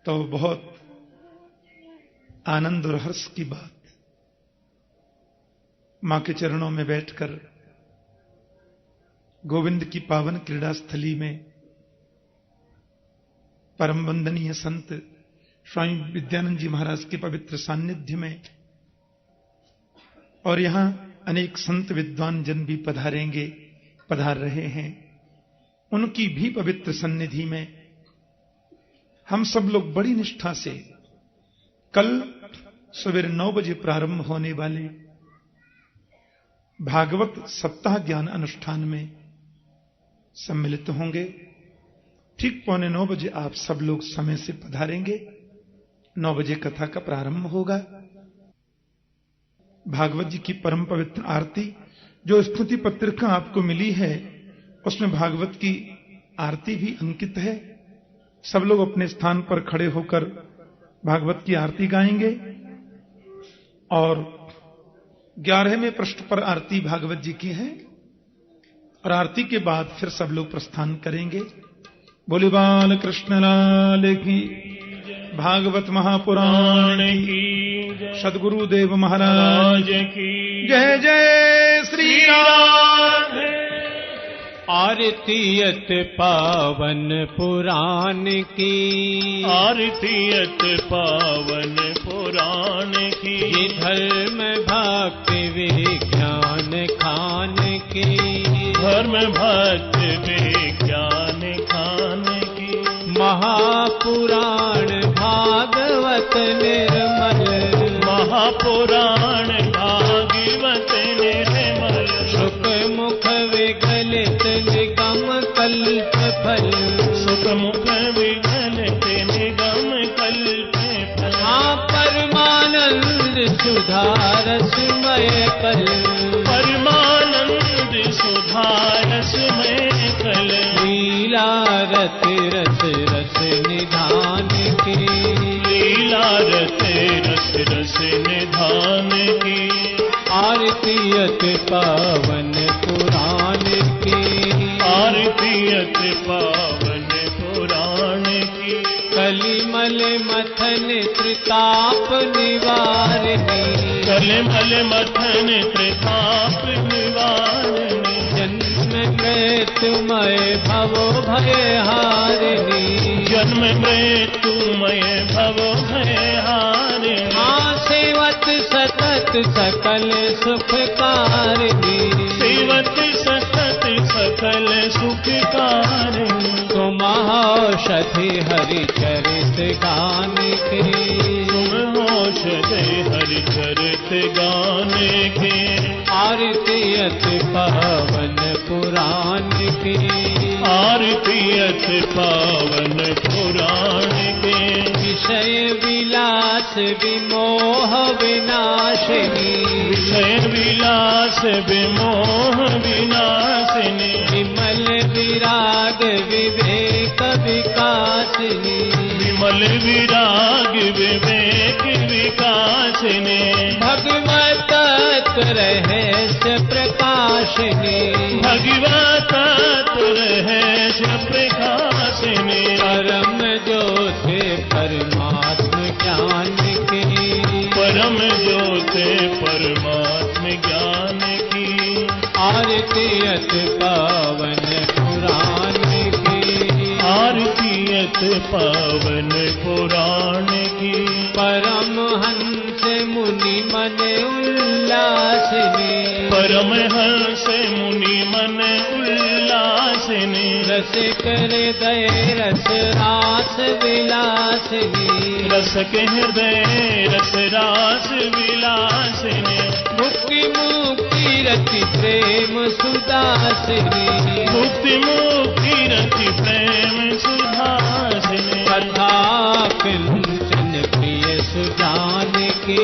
तो बहुत आनंद और हर्ष की बात, मां के चरणों में बैठकर गोविंद की पावन क्रीड़ा स्थली में परम वंदनीय संत स्वामी विद्यानंद जी महाराज के पवित्र सान्निध्य में, और यहां अनेक संत विद्वान जन भी पधार रहे हैं, उनकी भी पवित्र सन्निधि में हम सब लोग बड़ी निष्ठा से कल सवेरे 9 बजे प्रारंभ होने वाले भागवत सप्ताह ज्ञान अनुष्ठान में सम्मिलित होंगे। ठीक 8:45 बजे आप सब लोग समय से पधारेंगे। 9 बजे कथा का प्रारंभ होगा। भागवत जी की परम पवित्र आरती, जो स्तुति पत्रिका आपको मिली है उसमें भागवत की आरती भी अंकित है। सब लोग अपने स्थान पर खड़े होकर भागवत की आरती गाएंगे और 11वें पृष्ठ पर आरती भागवत जी की है, और आरती के बाद फिर सब लोग प्रस्थान करेंगे। बोले बाल कृष्ण लाल की, भागवत महापुराण की, सद्गुरुदेव महाराज की जय। जय श्री राम। आरतीयत पावन पुराण की, आरतीयत पावन पुराण की, ये धर्म भक्ति विज्ञान खान की, धर्म भक्ति विज्ञान खान की, महापुराण भागवत निर्मल, महापुराण भागवत निर्मल, सुख मुख विगलित निगम कल्प फल, सुख मुख विगलित निगम कल्प फल, परमानंद सुधारसमय कल, परमानंद सुधारसमय कल, लीला रत रस रस निधान की, लीला रत रस रस निधान की, आरतीयत पावन पुराण की, आरतीयत पावन पुराण की, कलिमल मथन त्रिताप निवारिणी, कलिमल मथन त्रिताप निवारिणी, जन्म मृत्युमय भवो भयहारिणी, जन्म मृत्युमय भवो भयहारिणी, सेवत सतत सकल सुखकारिणी, सेवत सतत सकल सुखकारिणी, तुम औषधि हरि चरित गान के, तुम औषधि हरि चरित गान के, आरतीयत पावन पुराण की, आरतीयत पावन पुराण के, विषय विलास विमोह विनाशिनी, विषय विलास विमोह विनाशिनी, विमल विराग विवेक विकासिनी, विमल विराग विवेक विकासिनी, भगवत रहस्य प्रकाशिनी, भगवत रहस्य प्रकाशिनी, परम ज्योति परमात्म ज्ञान की, परम ज्योति परमात्म ज्ञान की, आरतीयत पावन पुराण की, आरतीयत पावन पुराण की, परमहंस मुनि मन उल्लासिनी, परमहंस मुनि मन उल्लासिनी, रसिक हृदय रस रास विलासिनी, रसक हृदय रस रास विलासिनी, मुक्ति मुक्ति रति प्रेम सुदासिनी, मुक्ति मुक्ति रति प्रेम सुधासिनी, कथा किंचन प्रिय सुजान की,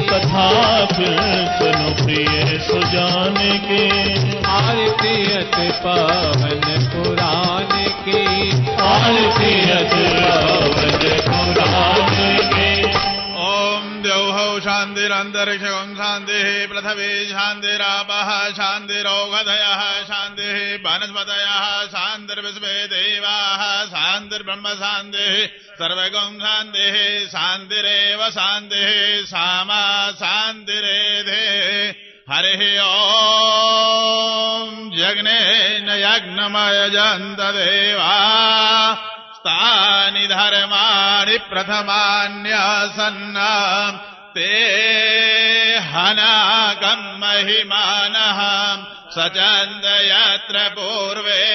कथा किंचन प्रिय सुजान के, आरतीयत पावन पुराण की, आरतीयत पावन पुराण के। ओम द्यौः शान्तिरन्तरिक्षं शान्तिरक्षकं शान्तिः पृथिवी शान्तिरापः शान्तिरोगधयः शान्तिः वनस्पतयः शान्तिर्विश्वे देवाः शान्तिर्ब्रह्म शान्तिः सर्वगं शान्तिः शान्तिरेव शान्तिः सामा शान्तिरेधे हरिः ॐ यज्ञेन यज्ञमयजन्त देवा तानि धर्माणि प्रथमान्यासन्न ते हनाकं महिमानः सचन्द यत्र पूर्वे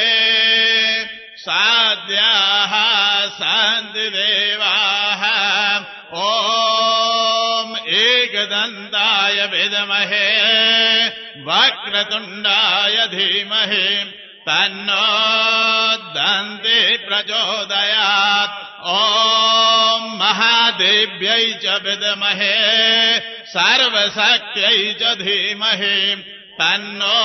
साध्याः सन्ति देवाः ॐ एकदन्ताय विद्महे वक्रतुण्डाय धीमहि तन्नो दन्ति प्रचोदयात् ॐ महादेव्यै च विद्महे सर्वशक्त्यै च धीमहि तन्नो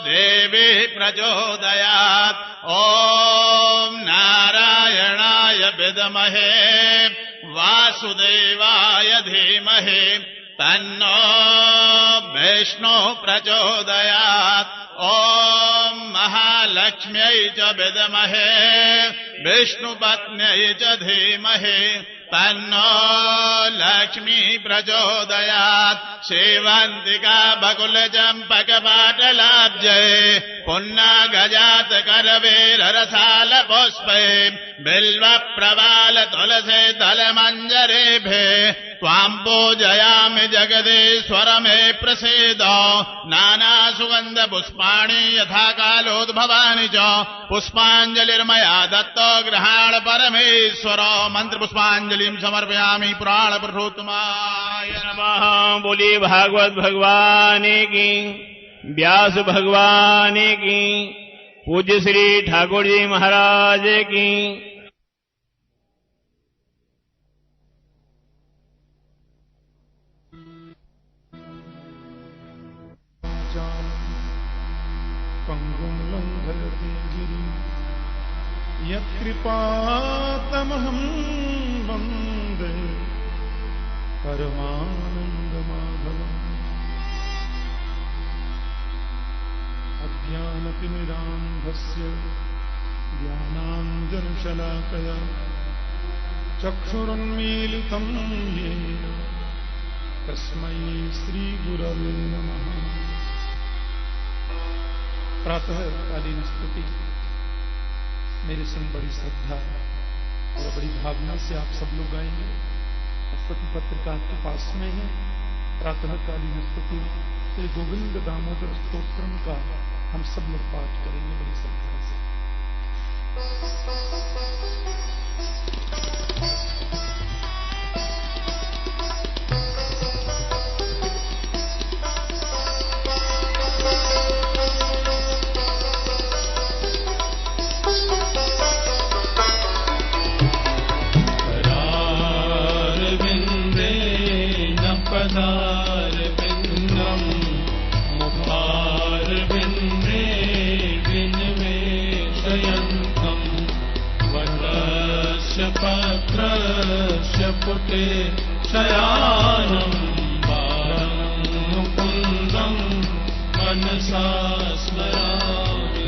देवी प्रचोदयात् ॐ नारायणाय विद्महे वासुदेवाय धीमहि तन्नो विष्णु प्रचोदयात् ॐ महालक्ष्म्यै च विद्महे विष्णुपत्न्यै च धीमहि तन्नो लक्ष्मी प्रचोदयात् सेवन्तिका बकुलचम्पकपाटलाब्जै पुन्नागजात करवेररसाल पुष्पै बिल्वप्रवाल तुलसे दलमञ्जरेभे त्वां पूजयामि जगदीश्वर मे प्रसीद नानासुगन्ध पुष्पाणि यथा कालोद्भवानि च पुष्पाञ्जलिर्मया दत्तो गृहाण परमेश्वर मंत्र पुष्पाञ्जलिं समर्पयामि पुराण पुरुषोत्तमाय नमः। बोली भागवत भगवान की, व्यास भगवान की, पूज्य श्री ठाकुर जी महाराज की। पंगुं लंघयति गिरिं यत्कृपातमहं वन्दे परमानन्दमाधवम्। अज्ञानतिमिरान्धस्य ज्ञानाञ्जनशलाकया चक्षुरुन्मीलितं येन तस्मै श्रीगुरवे नमः। प्रातः कालीन स्तुति मेरे संग बड़ी श्रद्धा और बड़ी भावना से आप सब लोग गाएंगे। स्तुति पत्रिका के पास में है। प्रातः कालीन स्तुति श्री गोविंद दामोदर स्तोत्रम का हम सब लोग पाठ करेंगे बड़ी श्रद्धा से। पदारविन्दं मुखारविन्दे विनिवेशयन्तं वटस्य पत्रस्य पुटे शयानं बालं मुकुन्दं मनसा स्मरामि।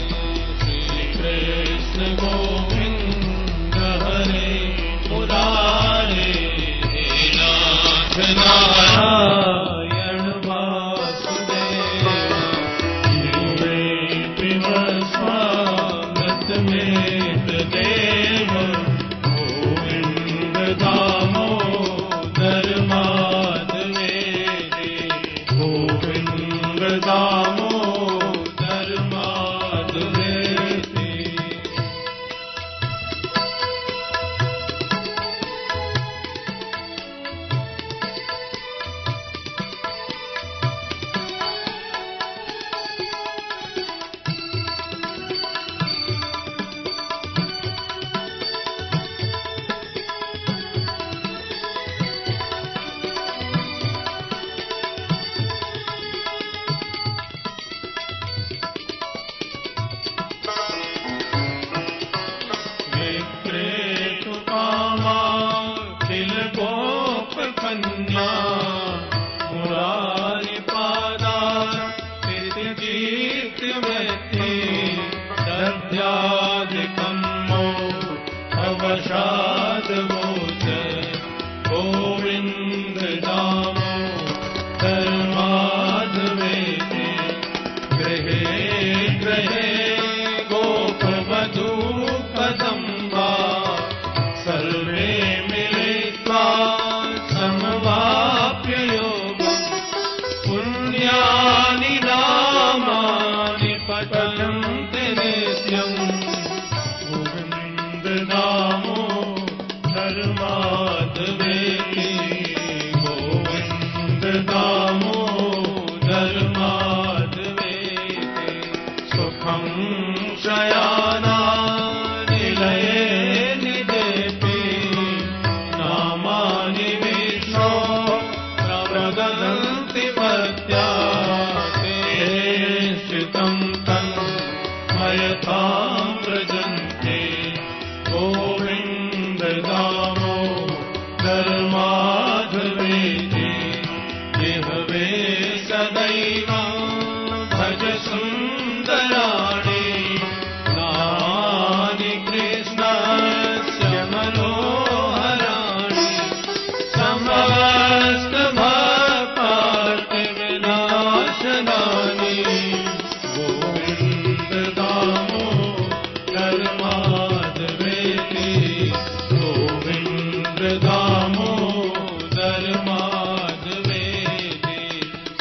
श्रीकृष्ण गोविन्द हरे मुरारे नारायण वासुदेव जीवे प्रिय स्वागत में देव गोविंद दामोदर माधवेरे गोविंद दामोदर माधवेरे। माधवोदय गोविंद दामोदर माधवेति गृहे गृहे गोपवधू कदम्बा सर्वे मिलित्वा समवाप्य योगम् पुण्यानि नामानि पठन्ति नित्यम् गोविन्द दामोदर माधवेति गोविन्द दामोदर माधवेति सुखं शयाना निलये निदेपि नामानि विष्णो प्रवदन्ति मर्त्या ते श्रितं तन्मयतां व्रजन्ते गोविन्द दामोदर माधवेति जिह्वे सदैव भज सुन्दराणि नामानि कृष्णस्य मनोहराणि समस्तभक्तार्तिविनाशनानि गोविन्द दामोदर माधवेति गोविन्द दामोदर माधवेति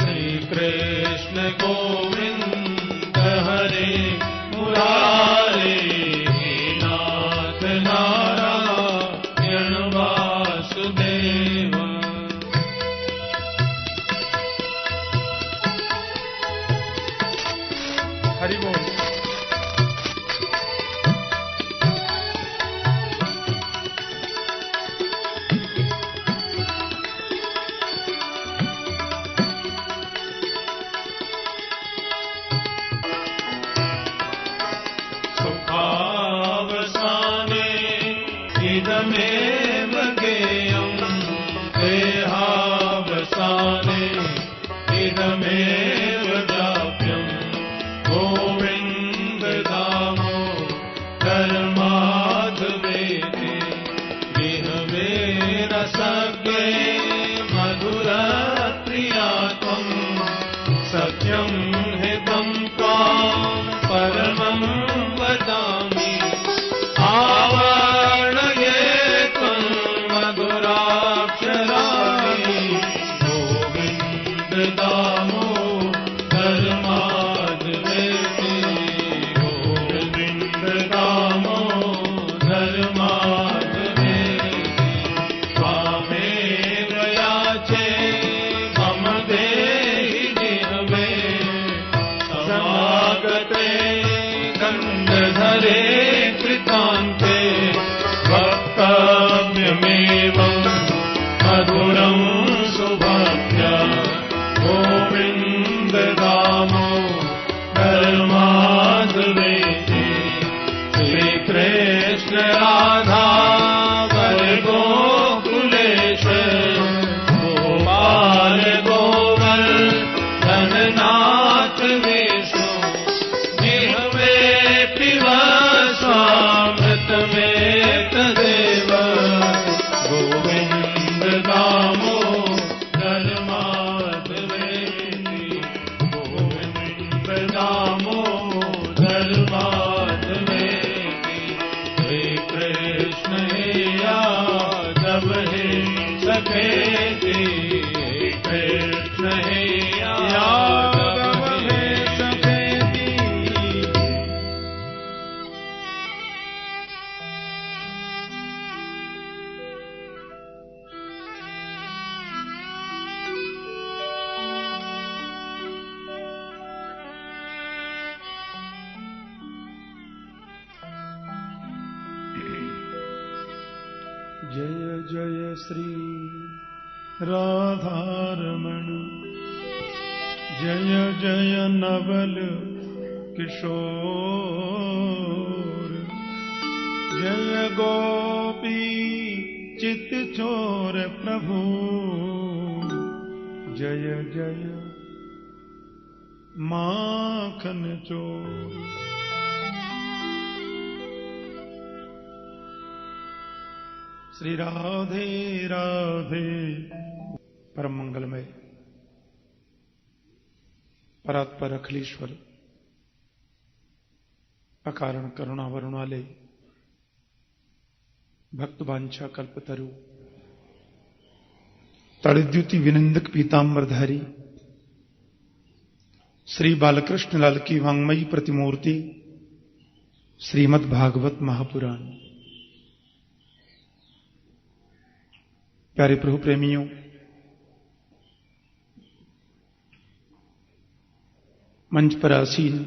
श्रीकृष्ण गोविन्द हरे मुरारे हे नाथ नारायण वासुदेव हरि बोल। सुखावसाने इदमेव गेयम् देहावसाने इदमेव जाप्यम् गोविन्द दामोदर माधवेति विहवे रसज्ञे मधुरप्रिया त्वम् सत्यं हितं त्वां परमं वदामि आवर्णये त्वं मधुराक्षराणि गोविन्द दामोदर माधवेति गोविन्द दामोदर माधवेति त्वामेव याचे मम देहि जिह्वे समागते दण्डधरे कृतान्ते वक्तव्यमेवं मधुरं सुभक्त्या गोविन्द दामोदर माधवेति श्रीकृष्ण राधा वर गोकुलेश गोपाल गोवर्धननाथ विष्णु जिह्वे पिब स्वामृतमेतदेव गोविन्द दामोदर माधवेति गोविन्द दामोदर माधवेति हे कृष्ण हे यादव हे सखेति हे कृष्ण हे यादव हे सखेति जय जय श्री राधारमण जय जय नवल किशोर जय गोपी चित चोर प्रभु जय जय माखन चोर। श्री राधे राधे। परम मंगलमय परात्पर अखिलेश्वर अकारण करुणा वरुणालय भक्त वांछा कल्पतरु तड़िद्युति विनिंदक पीतांबरधारी श्री बालकृष्ण लाल की वांगमयी प्रतिमूर्ति श्रीमद् भागवत महापुराण। प्यारे प्रभु प्रेमियों, मंच पर आसीन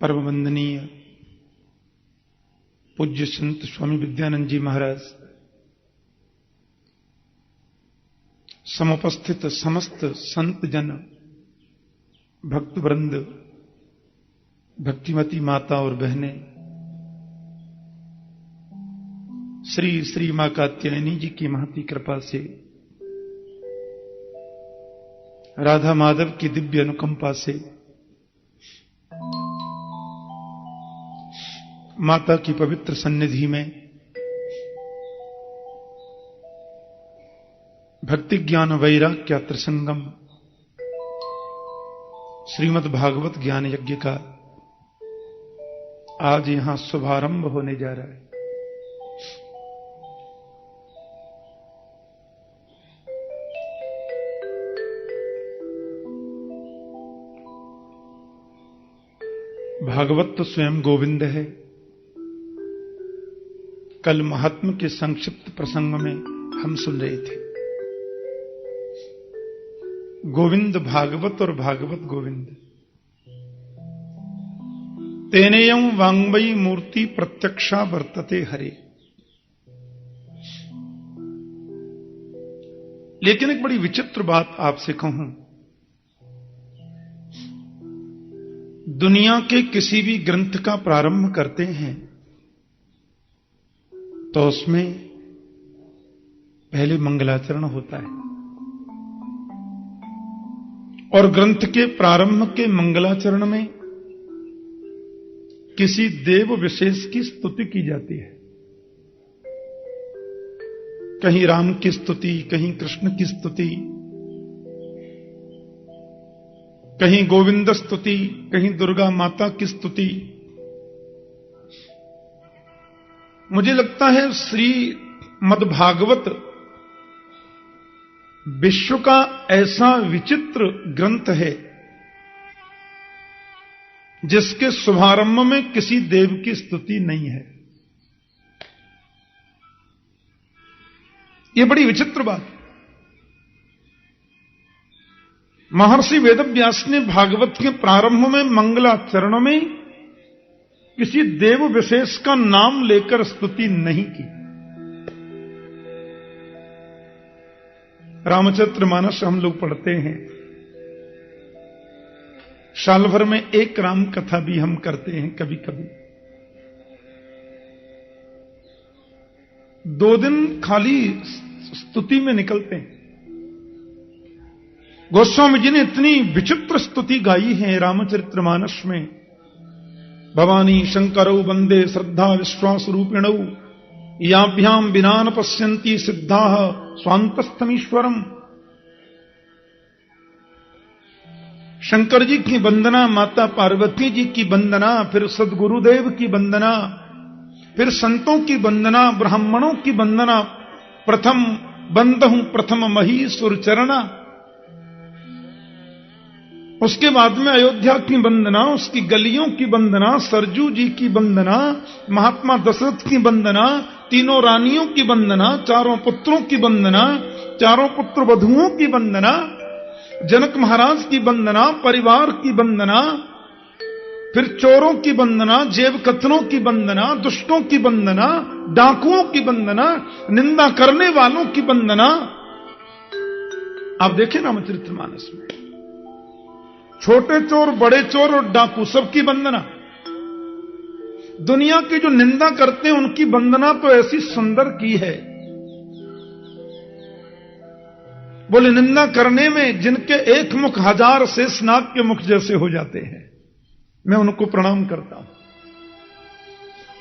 परम वंदनीय पूज्य संत स्वामी विद्यानंद जी महाराज, समुपस्थित समस्त संत जन, भक्त वृंद, भक्तिमती माता और बहनें, श्री श्री मां कात्यायनी जी की महती कृपा से, राधा माधव की दिव्य अनुकंपा से, माता की पवित्र सन्निधि में भक्ति ज्ञान वैराग्य त्रिसंगम श्रीमद् भागवत ज्ञान यज्ञ का आज यहां शुभारंभ होने जा रहा है। भागवत तो स्वयं गोविंद है। कल महात्मा के संक्षिप्त प्रसंग में हम सुन रहे थे, गोविंद भागवत और भागवत गोविंद। तेनेयं वांग्मयी मूर्ति प्रत्यक्षा वर्तते हरे। लेकिन एक बड़ी विचित्र बात आपसे कहूं, दुनिया के किसी भी ग्रंथ का प्रारंभ करते हैं तो उसमें पहले मंगलाचरण होता है, और ग्रंथ के प्रारंभ के मंगलाचरण में किसी देव विशेष की स्तुति की जाती है। कहीं राम की स्तुति, कहीं कृष्ण की स्तुति, कहीं गोविंद स्तुति, कहीं दुर्गा माता की स्तुति। मुझे लगता है श्रीमद्भागवत विश्व का ऐसा विचित्र ग्रंथ है जिसके शुभारंभ में किसी देव की स्तुति नहीं है। यह बड़ी विचित्र बात। महर्षि वेदव्यास ने भागवत के प्रारंभ में मंगलाचरण में किसी देव विशेष का नाम लेकर स्तुति नहीं की। रामचरितमानस हम लोग पढ़ते हैं, साल भर में एक राम कथा भी हम करते हैं कभी कभी। 2 दिन खाली स्तुति में निकलते हैं। गोस्वामी जी ने इतनी विचित्र स्तुति गाई है रामचरितमानस में। भवानी शंकरौ वंदे श्रद्धा विश्वास रूपिणौ याभ्याम विना न पश्यन्ति सिद्धाः स्वान्तस्थमीश्वरम। शंकर जी की वंदना, माता पार्वती जी की वंदना, फिर सद्गुरुदेव की वंदना, फिर संतों की वंदना, ब्राह्मणों की वंदना। प्रथम बंदहूं प्रथम महीसुर चरणा। उसके बाद में अयोध्या की वंदना, उसकी गलियों की वंदना, सरजू जी की वंदना, महात्मा दशरथ की वंदना, तीनों रानियों की वंदना, 4 पुत्रों की वंदना, 4 पुत्र वधुओं की वंदना, जनक महाराज की वंदना, परिवार की वंदना, फिर चोरों की वंदना, जेबकतरों की वंदना, दुष्टों की वंदना, डाकुओं की वंदना, निंदा करने वालों की वंदना। आप देखें रामचरितमानस में छोटे चोर, बड़े चोर और डाकू सबकी वंदना। दुनिया की जो निंदा करते हैं उनकी वंदना तो ऐसी सुंदर की है। बोले निंदा करने में जिनके एक मुख 1000 शेषनाग के मुख जैसे हो जाते हैं, मैं उनको प्रणाम करता हूं।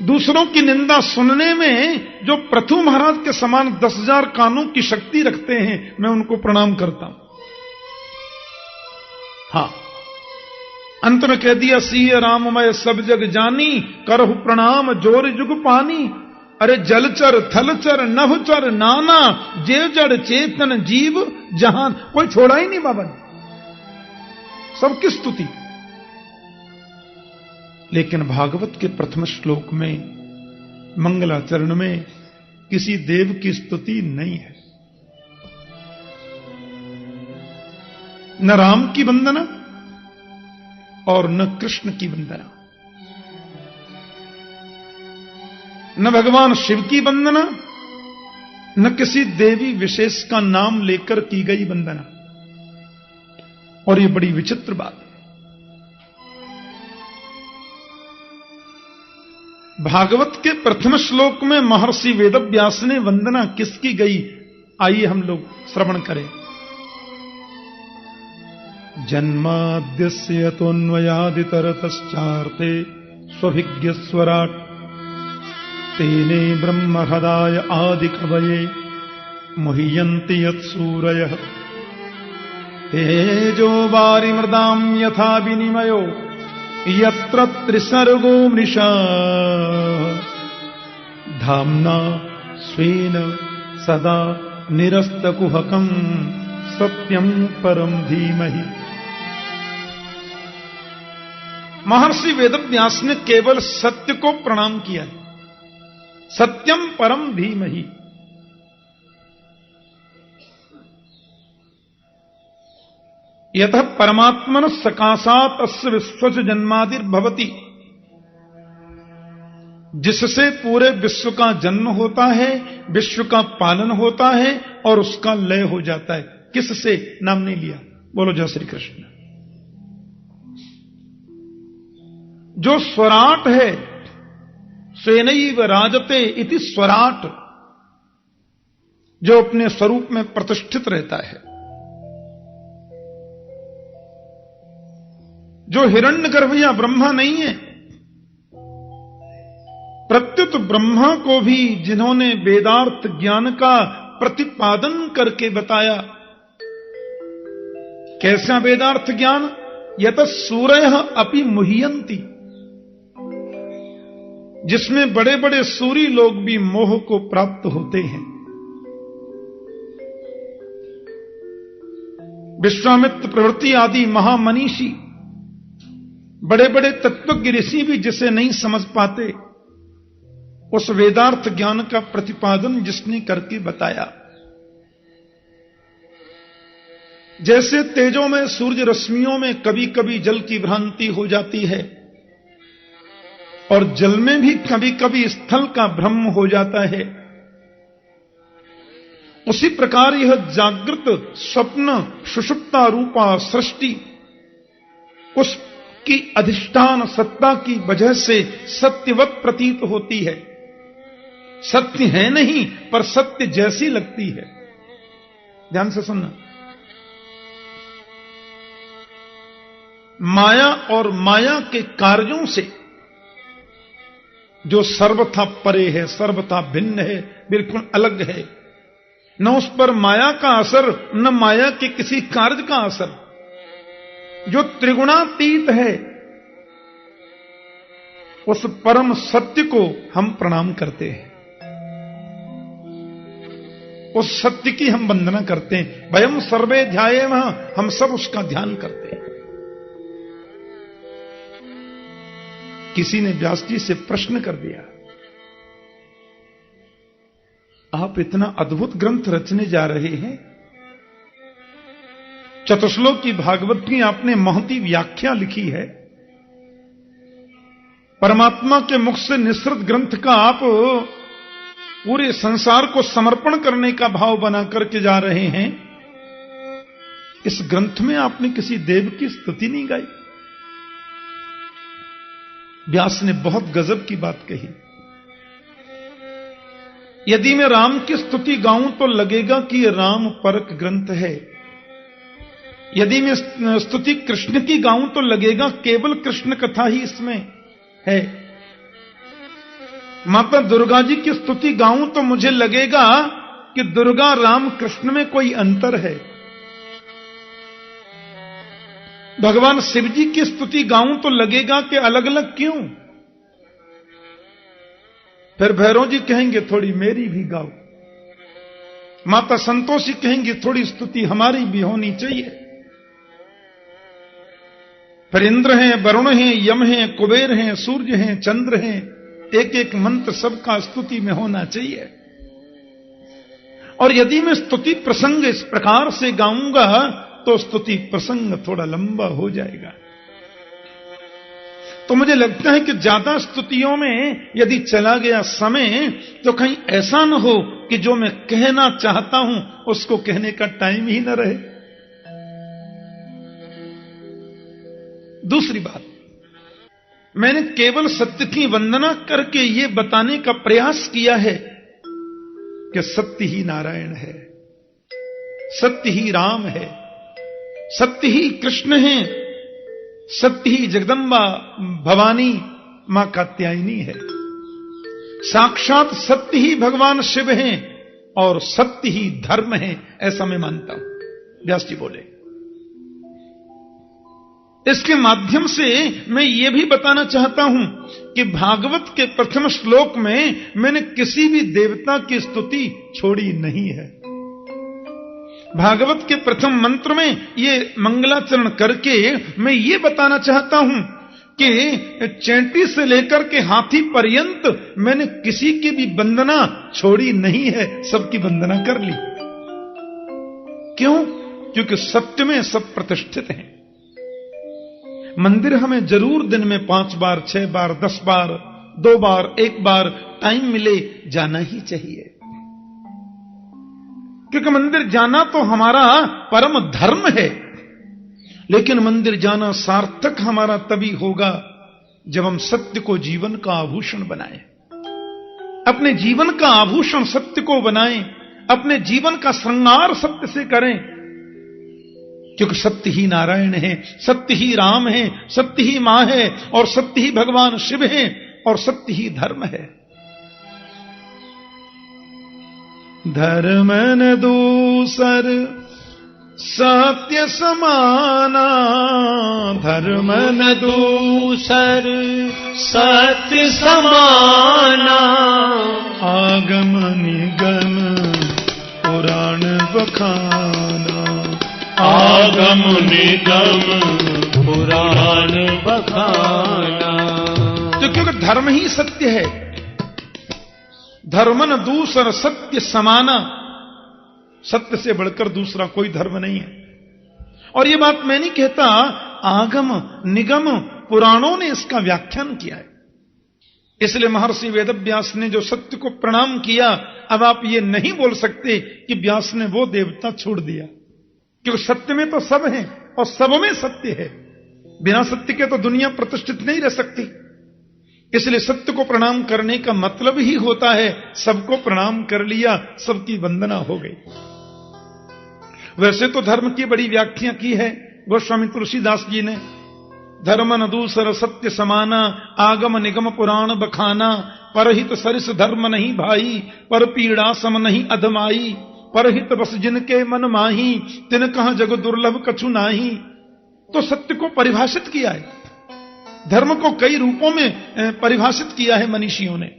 दूसरों की निंदा सुनने में जो पृथु महाराज के समान 10,000 कानों की शक्ति रखते हैं, मैं उनको प्रणाम करता हूं। हां, अंत में कह दिया, सिय राममय सब जग जानी, करहु प्रणाम जोर जुग पानी। अरे जलचर थलचर नभचर नाना, जे जड़ चेतन जीव जहान, कोई छोड़ा ही नहीं बाबा ने, सबकी स्तुति। लेकिन भागवत के प्रथम श्लोक में मंगलाचरण में किसी देव की स्तुति नहीं है। न राम की वंदना और न कृष्ण की वंदना, न भगवान शिव की वंदना, न किसी देवी विशेष का नाम लेकर की गई वंदना। और ये बड़ी विचित्र बात है। भागवत के प्रथम श्लोक में महर्षि वेदव्यास ने वंदना किसकी गई, आइए हम लोग श्रवण करें। जन्माद्यस्य तोन्वयादितरतश्चार्थे स्वभिज्ञ स्वराट, तेने ब्रह्म हृदाय आदि कवये मुह्यन्ति यत्सूरयः, तेजो वारिमृदां यथा विनिमयो यत्र त्रिसर्गो मृषा, धाम्ना स्वेन सदा निरस्तकुहकं सत्यं परम धीमहि। महर्षि वेदव्यास ने केवल सत्य को प्रणाम किया है, सत्यम परम धीमहि। यतः परमात्मन सकाशात अस्य विश्वस्य जन्मादिर्भवति, जिससे पूरे विश्व का जन्म होता है, विश्व का पालन होता है और उसका लय हो जाता है। किससे? नाम नहीं लिया। बोलो जय श्री कृष्ण। जो स्वराट है, स्वेनैव राजते इति स्वराट, जो अपने स्वरूप में प्रतिष्ठित रहता है, जो हिरण्यगर्भ या ब्रह्मा नहीं है, प्रत्युत ब्रह्मा को भी जिन्होंने वेदार्थ ज्ञान का प्रतिपादन करके बताया। कैसा वेदार्थ ज्ञान? यत सूरयः अपि मुह्यन्ति, जिसमें बड़े बड़े सूरी लोग भी मोह को प्राप्त होते हैं। विश्वामित्र प्रवृत्ति आदि महामनीषी, बड़े बड़े तत्वज्ञ ऋषि भी जिसे नहीं समझ पाते, उस वेदार्थ ज्ञान का प्रतिपादन जिसने करके बताया। जैसे तेजों में, सूर्य रश्मियों में कभी कभी जल की भ्रांति हो जाती है और जल में भी कभी कभी स्थल का भ्रम हो जाता है, उसी प्रकार यह जागृत स्वप्न सुषुप्ता रूपा सृष्टि उस की अधिष्ठान सत्ता की वजह से सत्यवत प्रतीत होती है। सत्य है नहीं, पर सत्य जैसी लगती है। ध्यान से सुनना। माया और माया के कार्यों से जो सर्वथा परे है, सर्वथा भिन्न है, बिल्कुल अलग है, न उस पर माया का असर, न माया के किसी कार्य का असर, जो त्रिगुणातीत है, उस परम सत्य को हम प्रणाम करते हैं, उस सत्य की हम वंदना करते हैं। वयम सर्वे ध्यायेमः, हम सब उसका ध्यान करते हैं। किसी ने व्यास जी से प्रश्न कर दिया, आप इतना अद्भुत ग्रंथ रचने जा रहे हैं, चतुश्लोक की भागवत की आपने महती व्याख्या लिखी है, परमात्मा के मुख से निसृत ग्रंथ का आप पूरे संसार को समर्पण करने का भाव बना करके जा रहे हैं। इस ग्रंथ में आपने किसी देव की स्तुति नहीं गाई। व्यास ने बहुत गजब की बात कही। यदि मैं राम की स्तुति गाऊं तो लगेगा कि यह राम परक ग्रंथ है, यदि मैं स्तुति कृष्ण की गाऊं तो लगेगा केवल कृष्ण कथा ही इसमें है। माता दुर्गा जी की स्तुति गाऊं तो मुझे लगेगा कि दुर्गा राम कृष्ण में कोई अंतर है। भगवान शिव जी की स्तुति गाऊं तो लगेगा कि अलग अलग क्यों। फिर भैरव जी कहेंगे थोड़ी मेरी भी गाओ, माता संतोषी कहेंगी थोड़ी स्तुति हमारी भी होनी चाहिए। फिर इंद्र हैं, वरुण हैं, यम हैं, कुबेर हैं, सूर्य हैं, चंद्र हैं, एक एक मंत्र सबका स्तुति में होना चाहिए। और यदि मैं स्तुति प्रसंग इस प्रकार से गाऊंगा तो स्तुति प्रसंग थोड़ा लंबा हो जाएगा। तो मुझे लगता है कि ज्यादा स्तुतियों में यदि चला गया समय तो कहीं ऐसा न हो कि जो मैं कहना चाहता हूं उसको कहने का टाइम ही न रहे। दूसरी बात, मैंने केवल सत्य की वंदना करके ये बताने का प्रयास किया है कि सत्य ही नारायण है, सत्य ही राम है, सत्य ही कृष्ण है, सत्य ही जगदम्बा भवानी मां कात्यायनी है, साक्षात सत्य ही भगवान शिव हैं और सत्य ही धर्म है, ऐसा मैं मानता हूं। व्यास जी बोले। इसके माध्यम से मैं ये भी बताना चाहता हूं कि भागवत के प्रथम श्लोक में मैंने किसी भी देवता की स्तुति छोड़ी नहीं है। भागवत के प्रथम मंत्र में ये मंगलाचरण करके मैं ये बताना चाहता हूं कि चैंटी से लेकर के हाथी पर्यंत मैंने किसी की भी वंदना छोड़ी नहीं है, सबकी वंदना कर ली। क्यों? क्योंकि सत्य में सब प्रतिष्ठित हैं। मंदिर हमें जरूर दिन में 5 बार, 6 बार, 10 बार, 2 बार, 1 बार टाइम मिले जाना ही चाहिए, क्योंकि मंदिर जाना तो हमारा परम धर्म है। लेकिन मंदिर जाना सार्थक हमारा तभी होगा जब हम सत्य को जीवन का आभूषण बनाएं, अपने जीवन का आभूषण सत्य को बनाएं, अपने जीवन का श्रृंगार सत्य से करें। क्योंकि सत्य ही नारायण है, सत्य ही राम है, सत्य ही मां है और सत्य ही भगवान शिव है और सत्य ही धर्म है। धर्म न दूसर सत्य समाना, धर्म न दूसर सत्य समाना, आगम निगम पुराण बखाना, आगम निगम पुराण बखाना। तो क्योंकि धर्म ही सत्य है, धर्म न दूसर सत्य समाना, सत्य से बढ़कर दूसरा कोई धर्म नहीं है। और ये बात मैं नहीं कहता, आगम निगम पुराणों ने इसका व्याख्यान किया है। इसलिए महर्षि वेदव्यास ने जो सत्य को प्रणाम किया, अब आप ये नहीं बोल सकते कि व्यास ने वो देवता छोड़ दिया, क्योंकि सत्य में तो सब है और सब में सत्य है। बिना सत्य के तो दुनिया प्रतिष्ठित नहीं रह सकती। इसलिए सत्य को प्रणाम करने का मतलब ही होता है सबको प्रणाम कर लिया, सबकी वंदना हो गई। वैसे तो धर्म की बड़ी व्याख्या की है गोस्वामी तुलसीदास जी ने। धर्म न दूसर सत्य समाना, आगम निगम पुराण बखाना, परहित सरिस धर्म नहीं भाई, पर पीड़ा सम नहीं अधमाई, परहित बस जिनके मन माही, तिन कहां जग दुर्लभ कछु नाही। तो सत्य को परिभाषित किया है, धर्म को कई रूपों में परिभाषित किया है मनीषियों ने,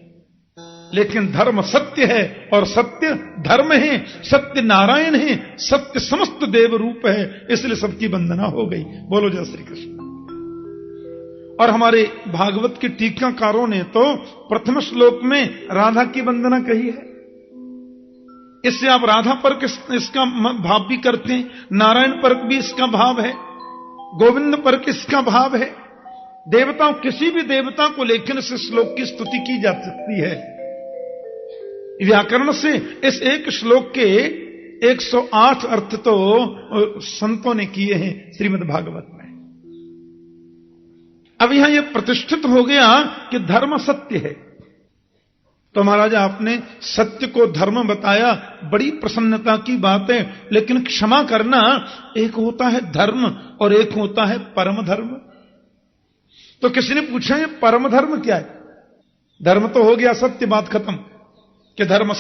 लेकिन धर्म सत्य है और सत्य धर्म है, सत्य नारायण है, सत्य समस्त देव रूप है। इसलिए सबकी वंदना हो गई। बोलो जय श्री कृष्ण। और हमारे भागवत के टीकाकारों ने तो प्रथम श्लोक में राधा की वंदना कही है। इससे आप राधा पर इसका भाव भी करते हैं, नारायण पर भी इसका भाव है, गोविंद पर किसका भाव है। देवताओं, किसी भी देवता को लेकिन इस श्लोक की स्तुति की जा सकती है। व्याकरण से इस एक श्लोक के 108 अर्थ तो संतों ने किए हैं श्रीमद् भागवत में। अब यहां यह प्रतिष्ठित हो गया कि धर्म सत्य है। तो महाराज आपने सत्य को धर्म बताया, बड़ी प्रसन्नता की बात है। लेकिन क्षमा करना, एक होता है धर्म और एक होता है परम धर्म। तो किसी ने पूछा ये परम धर्म क्या है? धर्म तो हो गया, सत्य बात खत्म कि धर्म